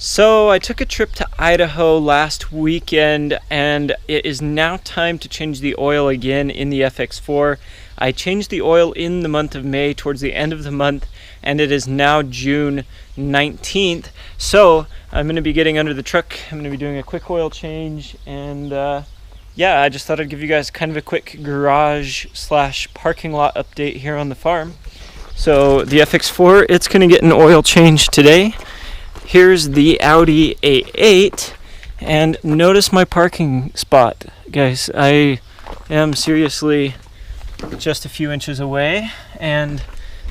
So I took a trip to Idaho last weekend, and it is now time to change the oil again in the FX4. I changed the oil in the month of May, towards the end of the month, and it is now June 19th. So I'm going to be getting under the truck. I'm going to be doing a quick oil change, and yeah, I just thought I'd give you guys kind of a quick garage / parking lot update here on the farm. So the FX4, it's going to get an oil change today. Here's the Audi A8, and notice my parking spot, guys. I am seriously just a few inches away, and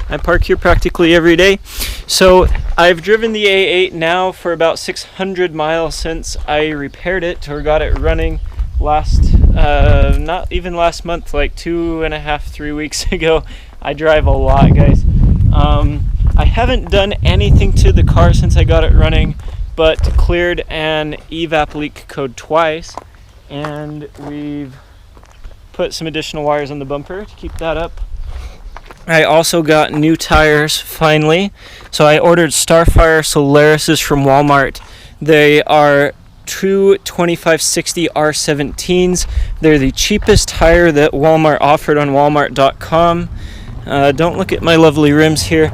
I park here practically every day. So I've driven the A8 now for about 600 miles since I repaired it or got it running not even last month, like 2.5-3 weeks ago. I drive a lot, guys. I haven't done anything to the car since I got it running, but cleared an evap leak code twice, and we've put some additional wires on the bumper to keep that up. I also got new tires finally. So I ordered Starfire Solarises from Walmart. They are true 2560 R17s. They're the cheapest tire that Walmart offered on walmart.com. Don't look at my lovely rims here.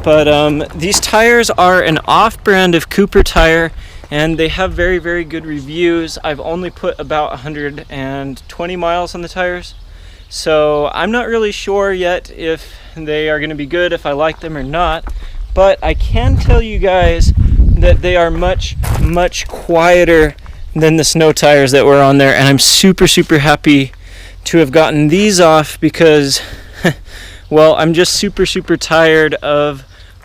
But these tires are an off-brand of Cooper tire, and they have very, very good reviews. I've only put about 120 miles on the tires, so I'm not really sure yet if they are going to be good, if I like them or not. But I can tell you guys that they are much, much quieter than the snow tires that were on there, and I'm super, super happy to have gotten these off because well, I'm just super, super tired of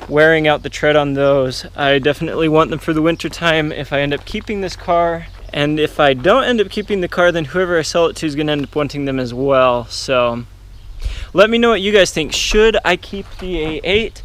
wearing out the tread on those. I definitely want them for the winter time if I end up keeping this car, and if I don't end up keeping the car, then whoever I sell it to is going to end up wanting them as well. So let me know what you guys think. Should I keep the A8?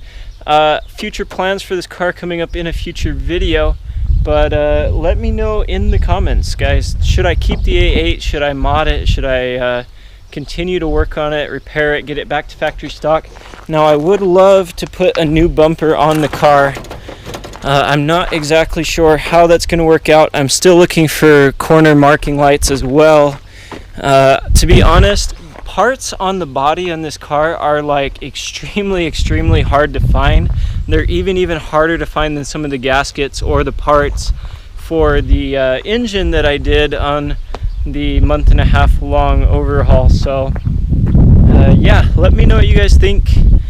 Future plans for this car coming up in a future video, but let me know in the comments, guys. Should I keep the A8? Should I mod it? Should I continue to work on it, repair it, get it back to factory stock? Now, I would love to put a new bumper on the car. I'm not exactly sure how that's going to work out. I'm still looking for corner marking lights as well. To be honest, parts on the body on this car are like extremely, extremely hard to find. They're even harder to find than some of the gaskets or the parts for the engine that I did on the 1.5 month long overhaul. So yeah, let me know what you guys think.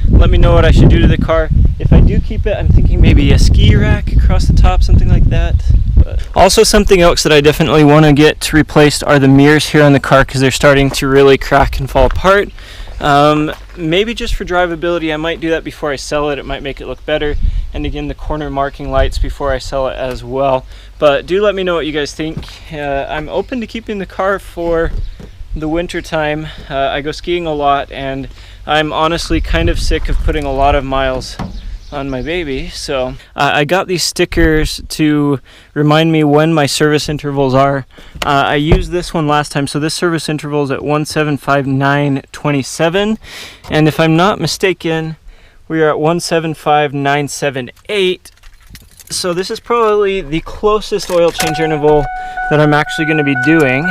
Let me know what I should do to the car. If I do keep it, I'm thinking maybe a ski rack across the top, something like that. But also, something else that I definitely want to get replaced are the mirrors here on the car, because they're starting to really crack and fall apart. Maybe just for drivability, I might do that before I sell it. It might make it look better. And again, the corner marking lights before I sell it as well. But do let me know what you guys think. I'm open to keeping the car for the winter time. I go skiing a lot, and I'm honestly kind of sick of putting a lot of miles on my baby. So I got these stickers to remind me when my service intervals are. I used this one last time, so this service interval is at 175.927, and if I'm not mistaken, we are at 175.978. So this is probably the closest oil change interval that I'm actually going to be doing.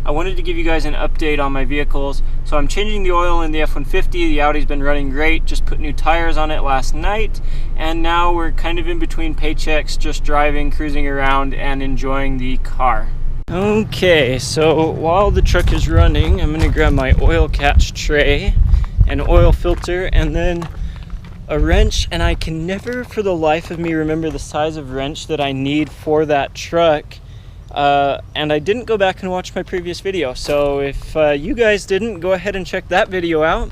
I wanted to give you guys an update on my vehicles. So I'm changing the oil in the F-150. The Audi's been running great. Just put new tires on it last night. And now we're kind of in between paychecks, just driving, cruising around, and enjoying the car. Okay, so while the truck is running, I'm gonna grab my oil catch tray, an oil filter, and then a wrench. And I can never for the life of me remember the size of wrench that I need for that truck. And I didn't go back and watch my previous video, so if you guys didn't, go ahead and check that video out,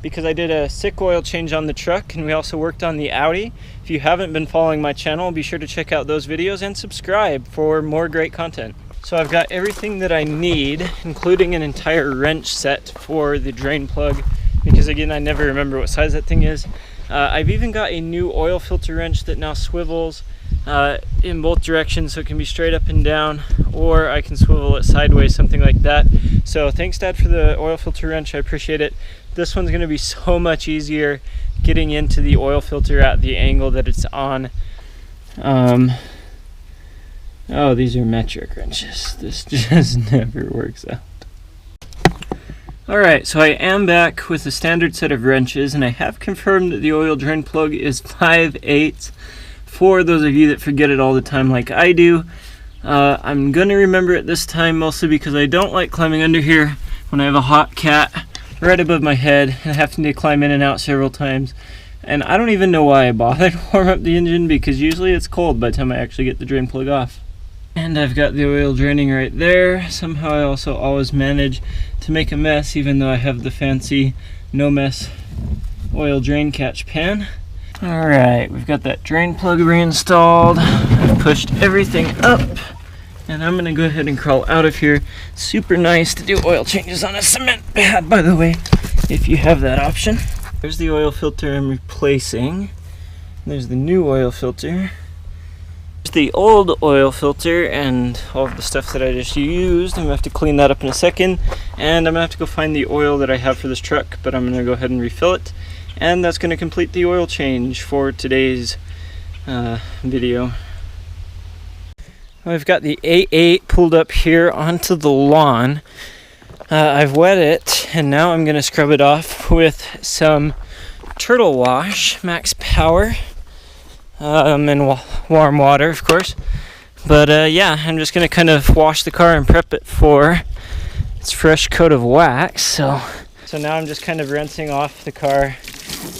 because I did a sick oil change on the truck, and we also worked on the Audi. If you haven't been following my channel, be sure to check out those videos and subscribe for more great content. So I've got everything that I need, including an entire wrench set for the drain plug, because again, I never remember what size that thing is. I've even got a new oil filter wrench that now swivels in both directions, so it can be straight up and down, or I can swivel it sideways, something like that. So thanks, Dad, for the oil filter wrench. I appreciate it. This one's going to be so much easier getting into the oil filter at the angle that it's on. Oh, these are metric wrenches. This just never works out. Alright, so I am back with a standard set of wrenches, and I have confirmed that the oil drain plug is 5/8. For those of you that forget it all the time like I do, I'm going to remember it this time, mostly because I don't like climbing under here when I have a hot cat right above my head and having to climb in and out several times. And I don't even know why I bothered to warm up the engine, because usually it's cold by the time I actually get the drain plug off. And I've got the oil draining right there. Somehow I also always manage to make a mess, even though I have the fancy no mess oil drain catch pan. Alright, we've got that drain plug reinstalled. I've pushed everything up, and I'm gonna go ahead and crawl out of here. Super nice to do oil changes on a cement pad, by the way, if you have that option. There's the oil filter I'm replacing. There's the new oil filter. There's the old oil filter and all of the stuff that I just used. I'm gonna have to clean that up in a second, and I'm gonna have to go find the oil that I have for this truck, but I'm gonna go ahead and refill it. And that's going to complete the oil change for today's video. I've got the A8 pulled up here onto the lawn. I've wet it, and now I'm going to scrub it off with some Turtle Wash Max Power and warm water, of course. But yeah, I'm just going to kind of wash the car and prep it for its fresh coat of wax. So now I'm just kind of rinsing off the car.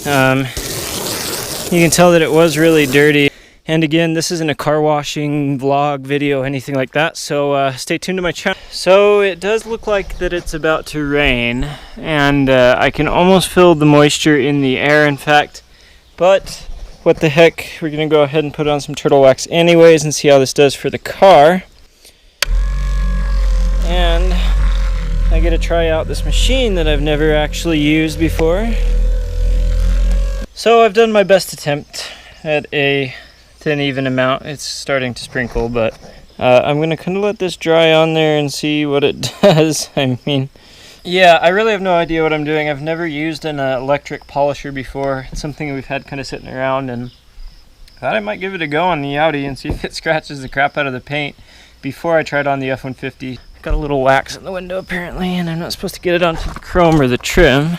You can tell that it was really dirty. And again, this isn't a car washing vlog video, anything like that, so stay tuned to my channel. So it does look like that it's about to rain, and I can almost feel the moisture in the air, in fact. But what the heck, we're gonna go ahead and put on some turtle wax anyways and see how this does for the car. And I get to try out this machine that I've never actually used before. So I've done my best attempt at a thin, even amount. It's starting to sprinkle, but I'm going to kind of let this dry on there and see what it does. I mean, yeah, I really have no idea what I'm doing. I've never used an electric polisher before. It's something we've had kind of sitting around, and I thought I might give it a go on the Audi and see if it scratches the crap out of the paint before I try it on the F-150. Got a little wax in the window apparently, and I'm not supposed to get it onto the chrome or the trim,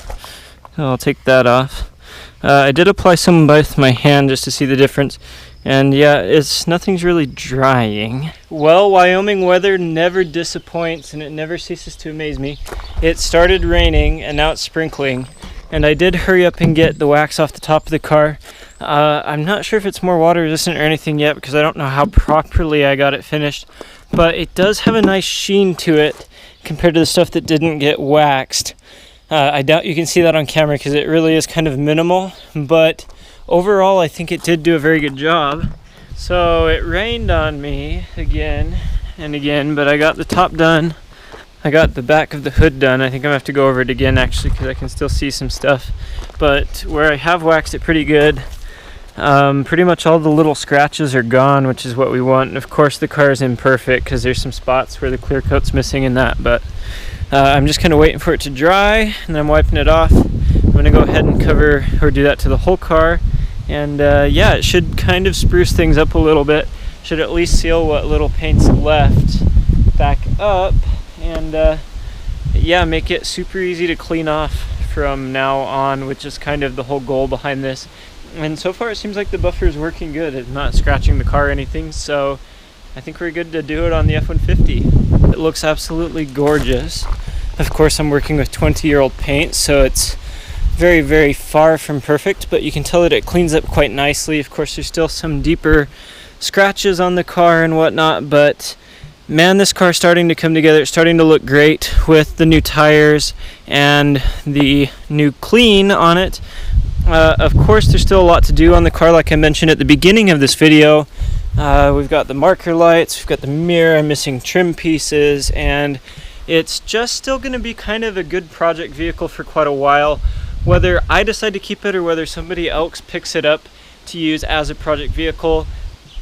so I'll take that off. I did apply some with my hand just to see the difference, and yeah, nothing's really drying. Well, Wyoming weather never disappoints, and it never ceases to amaze me. It started raining and now it's sprinkling, and I did hurry up and get the wax off the top of the car. I'm not sure if it's more water resistant or anything yet, because I don't know how properly I got it finished, but it does have a nice sheen to it compared to the stuff that didn't get waxed. I doubt you can see that on camera because it really is kind of minimal, but overall I think it did do a very good job. So it rained on me again and again, but I got the top done. I got the back of the hood done. I think I'm gonna have to go over it again actually, because I can still see some stuff. But where I have waxed it pretty good, pretty much all the little scratches are gone, which is what we want. And of course the car is imperfect because there's some spots where the clear coat's missing in that, but I'm just kind of waiting for it to dry, and I'm wiping it off. I'm going to go ahead and cover or do that to the whole car, and yeah, it should kind of spruce things up a little bit. Should at least seal what little paint's left back up, and yeah, make it super easy to clean off from now on, which is kind of the whole goal behind this. And so far it seems like the buffer is working good. It's not scratching the car or anything, so I think we're good to do it on the F-150. It looks absolutely gorgeous. Of course, I'm working with 20-year-old paint, so it's very, very far from perfect, but you can tell that it cleans up quite nicely. Of course, there's still some deeper scratches on the car and whatnot, but man, this car is starting to come together. It's starting to look great with the new tires and the new clean on it. Of course, there's still a lot to do on the car, like I mentioned at the beginning of this video. We've got the marker lights, we've got the mirror, I'm missing trim pieces, and it's just still going to be kind of a good project vehicle for quite a while. Whether I decide to keep it or whether somebody else picks it up to use as a project vehicle.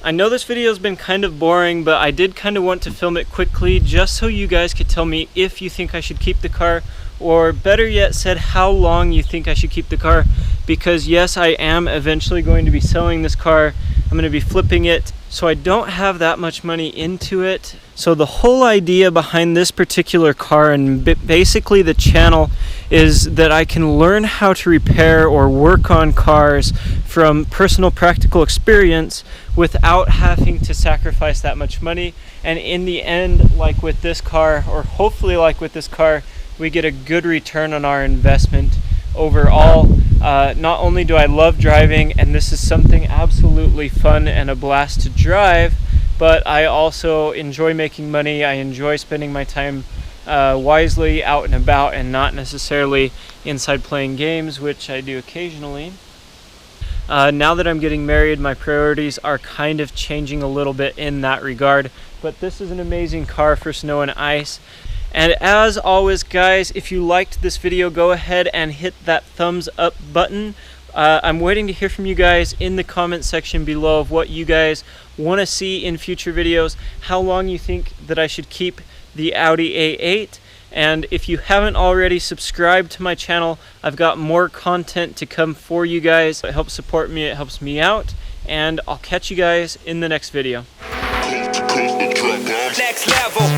I know this video has been kind of boring, but I did kind of want to film it quickly just so you guys could tell me if you think I should keep the car, or better yet said, how long you think I should keep the car, because yes, I am eventually going to be selling this car. I'm going to be flipping it, so I don't have that much money into it. So the whole idea behind this particular car and basically the channel is that I can learn how to repair or work on cars from personal practical experience without having to sacrifice that much money. And in the end, like with this car, or hopefully like with this car, we get a good return on our investment overall. Not only do I love driving, and this is something absolutely fun and a blast to drive, but I also enjoy making money. I enjoy spending my time wisely out and about and not necessarily inside playing games, which I do occasionally. Now that I'm getting married, my priorities are kind of changing a little bit in that regard, but this is an amazing car for snow and ice. And as always, guys, if you liked this video, go ahead and hit that thumbs up button. I'm waiting to hear from you guys in the comment section below of what you guys want to see in future videos, how long you think that I should keep the Audi A8, and if you haven't already subscribed to my channel, I've got more content to come for you guys. It helps support me, it helps me out, and I'll catch you guys in the next video. Next level.